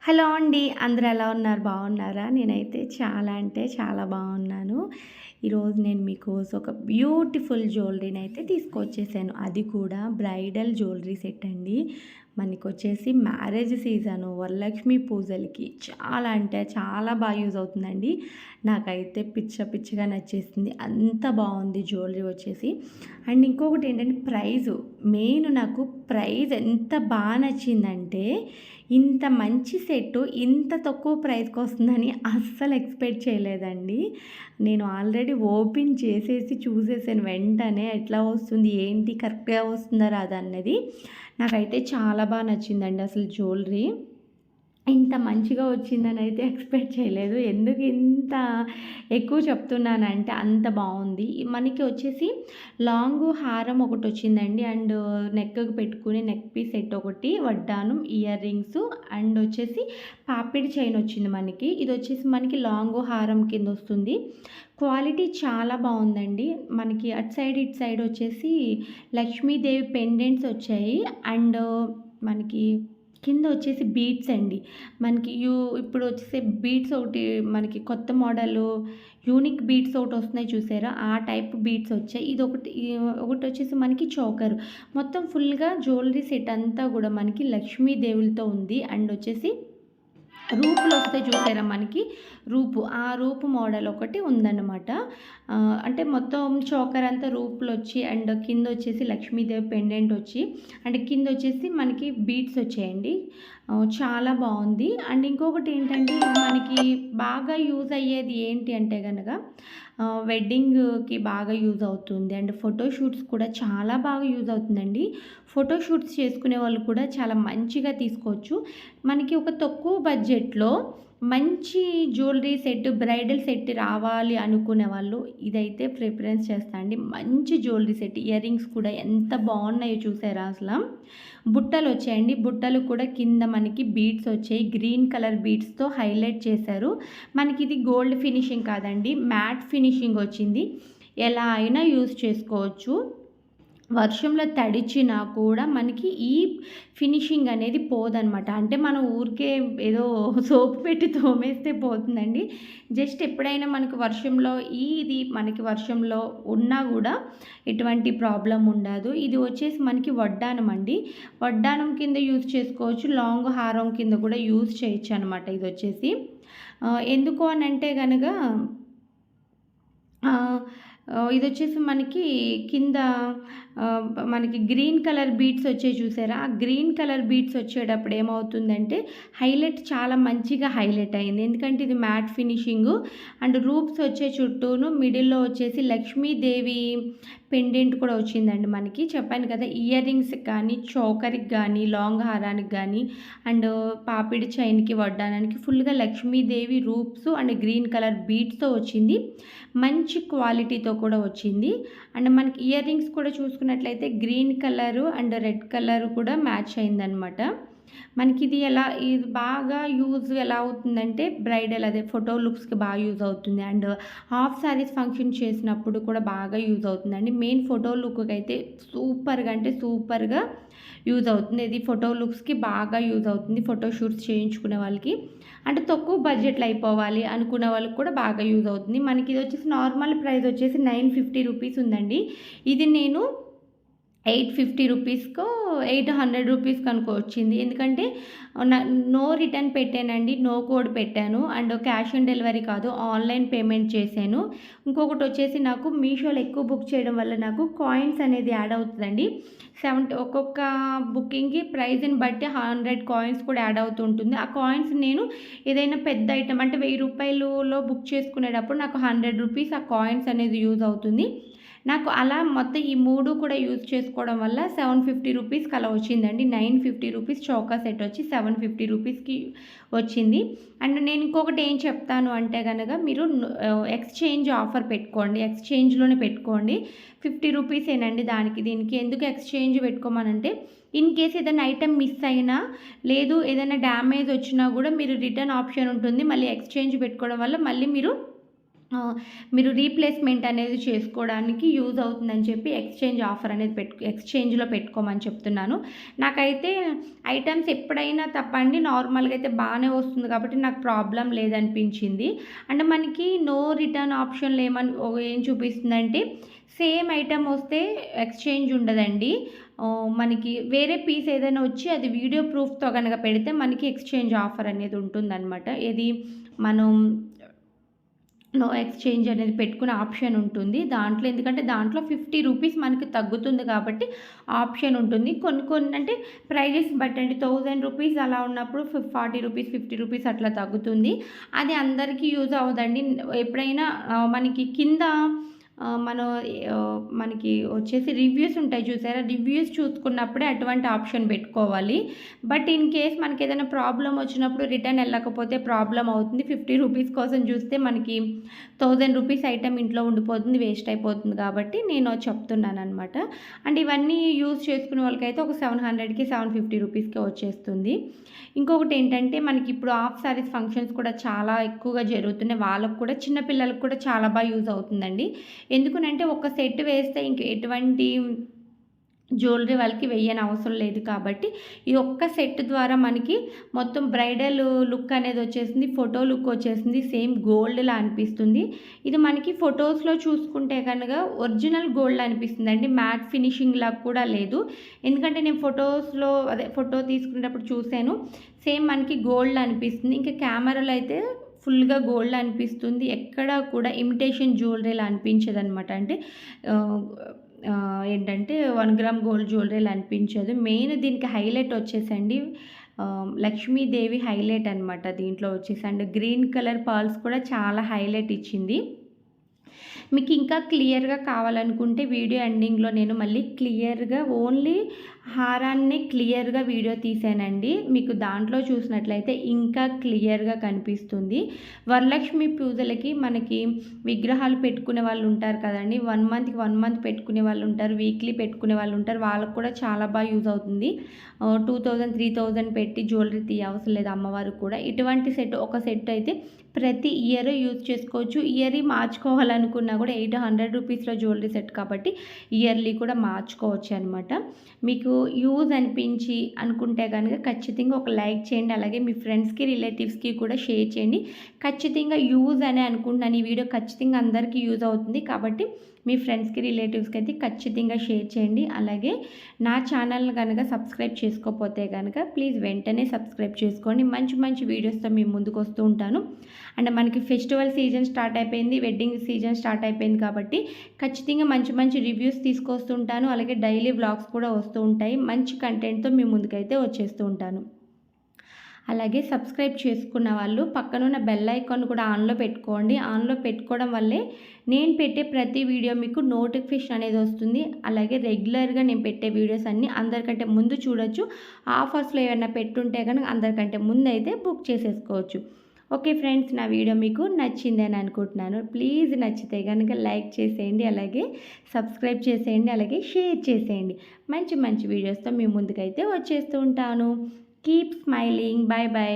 Hello అండి. అందరూ ఎలా ఉన్నారు? బాగున్నారా? నేనైతే చాలా అంటే చాలా బాగున్నాను. ఈరోజు నేను మీకోసం ఒక బ్యూటిఫుల్ జ్యువెలరీనైతే తీసుకొచ్చేసాను. అది కూడా బ్రైడల్ జ్యువెలరీ సెట్ అండి. మనకొచ్చేసి మ్యారేజ్ సీజను, వరలక్ష్మి పూజలకి చాలా అంటే చాలా యూజ్ అవుతుందండి. నాకైతే పిచ్చగా నచ్చేసింది. అంత బాగుంది జ్యువెలరీ వచ్చేసి. అండ్ ఇంకొకటి ఏంటంటే మెయిన్ నాకు ప్రైస్ ఎంత నచ్చిందంటే ఇంత మంచి సెట్టు ఇంత తక్కువ ప్రైస్‌కొస్తుందని అస్సలు ఎక్స్‌పెక్ట్ చేయలేదండి. నేను ఆల్రెడీ ఓపెన్ చేసేసి చూసేసాను వెంటనే ఎట్లా వస్తుంది, ఏంటి కరెక్ట్‌గా వస్తుందా రాదా అన్నది. నాకైతే చాలా నచ్చిందండి అసలు జ్యువెలరీ. ఇంత మంచిగా వచ్చిందనైతే ఎక్స్‌పెక్ట్ చేయలేదు. ఎందుకు ఇంత ఎక్కువ చెప్తున్నానంటే అంత బావుంది. మనకి వచ్చేసి లాంగు హారం ఒకటొచ్చిందండి. అండ్ నెక్‌కి పెట్టుకునే నెక్ పీస్ సెట్ ఒకటి, వడ్డానం, ఇయర్ రింగ్స్ అండ్ వచ్చేసి పాపిడి చైన్ వచ్చింది మనకి. ఇదొచ్చేసి మనకి లాంగు హారం కిందొస్తుంది. క్వాలిటీ చాలా బావుందండి. మనకి అటు సైడ్, ఇటు సైడ్ వచ్చేసి లక్ష్మీదేవి పెండెంట్స్ వచ్చాయి. అండ్ మనకి కింద వచ్చేసి బీడ్స్ అండి. మనకి ఇప్పుడు వచ్చేసి బీడ్స్ ఒకటి మనకి కొత్త మోడలు యూనిక్ బీడ్స్ ఒకటొస్తున్నాయి చూసారా? ఆ టైప్ బీడ్స్ వచ్చాయి. ఒకటొచ్చేసి మనకి చోకర్. మొత్తం ఫుల్‌గా జ్యువెలరీ సెట్ అంతా గూడా మనకి లక్ష్మీదేవులతో ఉంది. అండ్ వచ్చేసి రూపులొస్తాయి చూసారా మనకి? ఆ రూపు మోడల్ ఒకటి ఉందన్నమాట. అంటే మొత్తం చోకర్ అంతా రూపులొచ్చి అండ్ కిందొచ్చేసి లక్ష్మీదేవి పెండెంట్ వచ్చి అండ్ కిందొచ్చేసి మనకి బీడ్స్ వచ్చాయండి. చాలా బావుంది. అండ్ ఇంకొకటి ఏంటంటే మనకి బాగా యూజ్ అయ్యేది ఏంటి అంటే గనక వెడ్డింగ్‌కి బాగా యూజ్ అవుతుంది. అండ్ ఫోటోషూట్స్ కూడా చాలా బాగా యూజ్ అవుతుందండి. ఫోటోషూట్స్ చేసుకునే వాళ్ళు కూడా చాలా మంచిగా తీసుకోవచ్చు. మనకి ఒక తక్కువ బడ్జెట్‌లో మంచి జ్యువెలరీ సెట్, బ్రైడల్ సెట్ రావాలి అనుకునే వాళ్ళు ఇదైతే ప్రిఫరెన్స్ చేస్తా అండి. మంచి జ్యువెలరీ సెట్. ఇయర్ రింగ్స్ కూడా ఎంత బాగున్నాయో చూసారా అసల? బుట్టలొచ్చాయండి. బుట్టలు కూడా కింద మనకి బీడ్స్ వచ్చాయి. గ్రీన్ కలర్ బీడ్స్‌తో హైలైట్ చేశారు. మనకిది గోల్డ్ ఫినిషింగ్ కాదండి. మ్యాట్ ఫినిషింగ్ వచ్చింది. ఎలా అయినా యూజ్ చేసుకోవచ్చు. వర్షంలో తడిచినా కూడా మనకి ఈ ఫినిషింగ్ అనేది పోదనమాట. అంటే మనం ఊరికే ఏదో సోప్ పెట్టి తోమేస్తే పోతుందండి. జస్ట్ ఎప్పుడైనా మనకు వర్షంలో ఇది మనకి వర్షంలో ఉన్నా గూడా ఎటువంటి ప్రాబ్లమ్ ఉండదు. ఇది వచ్చేసి మనకి వడ్డానం అండి. వడ్డానం కింద యూజ్ చేసుకోవచ్చు. లాంగ్ హారం కింద కూడా యూజ్ చేయొచ్చనమాట ఇదొచ్చేసి. ఎందుకు అనంటే గనక ఇదొచ్చేసి మనకి కింద మనకి గ్రీన్ కలర్ బీడ్స్ వచ్చాయి చూసారా? ఆ గ్రీన్ కలర్ బీడ్స్ వచ్చేటప్పుడు ఏమవుతుందంటే హైలైట్ చాలా మంచిగా హైలైట్ అయింది. ఎందుకంటే ఇది మ్యాట్ ఫినిషింగు అండ్ రూప్స్ వచ్చే చుట్టూను మిడిల్‌లో వచ్చేసి లక్ష్మీదేవి పెండెంట్ కూడా వచ్చిందండి మనకి. చెప్పాను కదా! ఇయర్ రింగ్స్‌కి కానీ, చోకర్‌కి గానీ, లాంగ్ హారానికి గానీ అండ్ పాపిడి చైన్‌కి, వడ్డానానికి ఫుల్‌గా లక్ష్మీదేవి రూప్స్ అండ్ గ్రీన్ కలర్ బీడ్స్‌తో వచ్చింది. మంచి క్వాలిటీతో కూడా వచ్చింది. అండ్ మనకి ఇయర్ రింగ్స్ కూడా చూసుకున్నట్లయితే green colour and red colour కూడా మ్యాచ్ అయిందనమాట. మనకిది ఇది బాగా ఎలా అవుతుందంటే అదే ఫోటో లుక్స్‌కి బాగా యూజ్ అవుతుంది. అండ్ హాఫ్ సారీస్ ఫంక్షన్ చేసినప్పుడు కూడా బాగా యూజ్ అవుతుందండి. మెయిన్ ఫోటో లుక్‌కైతే సూపర్‌గా అంటే సూపర్‌గా యూజ్ అవుతుంది. ఇది ఫోటో లుక్స్‌కి బాగా యూజ్ అవుతుంది. ఫోటో షూట్స్ చేయించుకునే వాళ్ళకి. అంటే తక్కువ బడ్జెట్‌లో అయిపోవాలి అనుకునే వాళ్ళకి కూడా బాగా యూజ్ అవుతుంది. మనకి ఇది వచ్చేసి నార్మల్ ప్రైస్ వచ్చేసి 950 రూపీస్ ఉందండి. ఇది నేను 850 రూపీస్‌కో, 800 రూపీస్‌కి అనుకో వచ్చింది. ఎందుకంటే నో రిటర్న్ పెట్టానండి. నో కోడ్ పెట్టాను. అండ్ క్యాష్ ఆన్ డెలివరీ కాదు. ఆన్‌లైన్ పేమెంట్ చేశాను. ఇంకొకటొచ్చేసి నాకు మీషోలో ఎక్కువ బుక్ చేయడం వల్ల నాకు కాయిన్స్ అనేది యాడ్ అవుతదండి. ఒక్కొక్క బుకింగ్‌కి ప్రైస్‌ని బట్టి 100 కాయిన్స్ కూడా యాడ్ అవుతూ ఉంటుంది. ఆ కాయిన్స్ నేను ఏదైనా పెద్ద ఐటెమ్ అంటే రూ. 1000లో బుక్ చేసుకునేటప్పుడు నాకు 100 రూపీస్ ఆ కాయిన్స్ అనేది యూజ్ అవుతుంది. నాకు అలా మొత్తం ఈ 3 కూడా యూజ్ చేసుకోవడం వల్ల 750 రూపీస్‌కి అలా వచ్చిందండి. 950 రూపీస్ చౌకా సెట్ వచ్చి 750 రూపీస్‌కి వచ్చింది. అండ్ నేను ఇంకొకటి ఏం చెప్తాను అంటే గనక మీరు ఎక్స్‌చేంజ్ ఆఫర్ పెట్టుకోండి. ఎక్స్‌చేంజ్‌లోనే పెట్టుకోండి. 50 రూపీసేనండి దానికి దీనికి. ఎందుకు ఎక్స్‌చేంజ్ పెట్టుకోమనంటే ఇన్ కేస్ ఏదైనా ఐటెమ్ మిస్ అయినా, లేదు ఏదైనా డ్యామేజ్ వచ్చినా గూడా మీరు రిటర్న్ ఆప్షన్ ఉంటుంది. మళ్ళీ ఎక్స్‌చేంజ్ పెట్టుకోవడం వల్ల మళ్ళీ మీరు మీరు రీప్లేస్మెంట్ అనేది చేసుకోవడానికి యూజ్ అవుతుందని చెప్పి ఎక్స్చేంజ్ ఆఫర్ అనేది ఎక్స్చేంజ్లో పెట్టుకోమని చెప్తున్నాను. నాకైతే ఐటమ్స్ ఎప్పుడైనా తప్పండి నార్మల్గా అయితే బాగానే వస్తుంది కాబట్టి నాకు ప్రాబ్లం లేదనిపించింది. అంటే మనకి నో రిటర్న్ ఆప్షన్లో ఏం చూపిస్తుందంటే సేమ్ ఐటమ్ వస్తే ఎక్స్చేంజ్ ఉండదండి. మనకి వేరే పీస్ ఏదైనా వచ్చి అది వీడియో ప్రూఫ్తో కనుక పెడితే మనకి ఎక్స్చేంజ్ ఆఫర్ అనేది ఉంటుందన్నమాట. ఏది మనం నో ఎక్స్చేంజ్ అనేది పెట్టుకునే ఆప్షన్ ఉంటుంది దాంట్లో. ఎందుకంటే దాంట్లో 50 రూపీస్ మనకి తగ్గుతుంది కాబట్టి ఆప్షన్ ఉంటుంది. కొన్ని అంటే ప్రైజెస్ బట్టండి 1000 రూపీస్ అలా ఉన్నప్పుడు 40 రూపీస్ 50 రూపీస్ అట్లా తగ్గుతుంది. అది అందరికీ యూజ్ అవ్వదండి. ఎప్పుడైనా మనకి కింద మనకి వచ్చేసి రివ్యూస్ ఉంటాయి చూసారా, రివ్యూస్ చూసుకున్నప్పుడే అటువంటి ఆప్షన్ పెట్టుకోవాలి. బట్ ఇన్ కేస్ మనకి ఏదైనా ప్రాబ్లం వచ్చినప్పుడు రిటర్న్ వెళ్ళకపోతే ప్రాబ్లం అవుతుంది. 50 రూపీస్ కోసం చూస్తే మనకి 1000 రూపీస్ ఐటమ్ ఇంట్లో ఉండిపోతుంది, వేస్ట్ అయిపోతుంది. కాబట్టి నేను చెప్తున్నాను అనమాట. అండ్ ఇవన్నీ యూజ్ చేసుకునే వాళ్ళకైతే ఒక 700కి 750 రూపీస్కే వచ్చేస్తుంది. ఇంకొకటి ఏంటంటే మనకి ఇప్పుడు హాఫ్ సారీస్ ఫంక్షన్స్ కూడా చాలా ఎక్కువగా జరుగుతున్నాయి. వాళ్ళకు కూడా చిన్నపిల్లలకు కూడా చాలా బాగా యూజ్ అవుతుందండి. ఎందుకనంటే ఒక సెట్ వేస్తే ఇంక ఎటువంటి జ్యువెలరీ వాళ్ళకి వెయ్యని అవసరం లేదు కాబట్టి ఈ ఒక్క సెట్ ద్వారా మనకి మొత్తం బ్రైడల్ లుక్ అనేది వచ్చేసింది, ఫోటో లుక్ వచ్చేసింది, సేమ్ గోల్డ్లా అనిపిస్తుంది. ఇది మనకి ఫొటోస్లో చూసుకుంటే కనుక ఒరిజినల్ గోల్డ్ అనిపిస్తుంది అండి, మ్యాట్ ఫినిషింగ్ లాగా కూడా లేదు. ఎందుకంటే నేను ఫోటో తీసుకునేటప్పుడు చూశాను, సేమ్ మనకి గోల్డ్ అనిపిస్తుంది. ఇంకా కెమెరాలో అయితే ఫుల్గా గోల్డ్ అనిపిస్తుంది, ఎక్కడ కూడా ఇమిటేషన్ జ్యువెలరీలా అనిపించదనమాట. అంటే ఏంటంటే 1 గ్రామ్ గోల్డ్ జ్యువెలరీలా అనిపించదు. మెయిన్ దీనికి హైలైట్ వచ్చేసండి లక్ష్మీదేవి హైలైట్ అనమాట దీంట్లో వచ్చేసి. అండ్ గ్రీన్ కలర్ పర్ల్స్ కూడా చాలా హైలైట్ ఇచ్చింది. మీకు ఇంకా క్లియర్గా కావాలనుకుంటే వీడియో ఎండింగ్లో నేను మళ్ళీ క్లియర్గా ఓన్లీ హారాన్ని క్లియర్గా వీడియో తీసానండి. మీకు దాంట్లో చూసినట్లయితే ఇంకా క్లియర్గా కనిపిస్తుంది. వరలక్ష్మి పూజలకి మనకి విగ్రహాలు పెట్టుకునే వాళ్ళు ఉంటారు కదండి, 1 మంత్ పెట్టుకునే వాళ్ళు ఉంటారు, వీక్లీ పెట్టుకునే వాళ్ళు ఉంటారు. వాళ్ళకు కూడా చాలా బాగా యూజ్ అవుతుంది. 2000 3000 పెట్టి జ్యువెలరీ తీయవసరం లేదు అమ్మవారికి కూడా. ఇటువంటి ఒక సెట్ అయితే ప్రతి ఇయర్ యూజ్ చేసుకోవచ్చు. ఇయర్లీ మార్చుకోవాలనుకున్నా కూడా 800 రూపీస్లో జ్యువెలరీ సెట్ కాబట్టి ఇయర్లీ కూడా మార్చుకోవచ్చు అనమాట. మీకు యూజ్ అనిపించి అనుకుంటే కనుక ఖచ్చితంగా ఒక లైక్ చేయండి. అలాగే మీ ఫ్రెండ్స్కి రిలేటివ్స్కి కూడా షేర్ చేయండి. ఖచ్చితంగా యూజ్ అని అనుకుంటున్నాను, ఈ వీడియో ఖచ్చితంగా అందరికీ యూజ్ అవుతుంది కాబట్టి మీ ఫ్రెండ్స్కి రిలేటివ్స్కి అయితే ఖచ్చితంగా షేర్ చేయండి. అలాగే నా ఛానల్ని కనుక సబ్స్క్రైబ్ చేసుకోకపోతే కనుక ప్లీజ్ వెంటనే సబ్స్క్రైబ్ చేసుకోండి. మంచి వీడియోస్తో మీ ముందుకు వస్తూ ఉంటాను. అండ్ మనకి ఫెస్టివల్ సీజన్ స్టార్ట్ అయిపోయింది, వెడ్డింగ్ సీజన్ స్టార్ట్ అయిపోయింది కాబట్టి ఖచ్చితంగా మంచి రివ్యూస్ తీసుకొస్తుంటాను. అలాగే డైలీ వ్లాగ్స్ కూడా వస్తూ ఉంటాయి. మంచి కంటెంట్తో మీ ముందుకైతే వచ్చేస్తూ ఉంటాను. అలాగే సబ్స్క్రైబ్ చేసుకున్న వాళ్ళు పక్కనున్న బెల్ ఐకాన్ కూడా ఆన్లో పెట్టుకోండి. ఆన్లో పెట్టుకోవడం వల్లే నేను పెట్టే ప్రతి వీడియో మీకు నోటిఫికేషన్ అనేది వస్తుంది. అలాగే రెగ్యులర్గా నేను పెట్టే వీడియోస్ అన్నీ అందరికంటే ముందు చూడొచ్చు. ఆఫర్స్లో ఏమైనా పెట్టుంటే కనుక అందరికంటే ముందు అయితే బుక్ చేసేసుకోవచ్చు. ఓకే ఫ్రెండ్స్, నా వీడియో మీకు నచ్చింది అని అనుకుంటున్నాను. ప్లీజ్ నచ్చితే కనుక లైక్ చేసేయండి, అలాగే సబ్స్క్రైబ్ చేసేయండి, అలాగే షేర్ చేసేయండి. మంచి వీడియోస్తో మీ ముందుకైతే వచ్చేస్తూ ఉంటాను. Keep smiling. బై.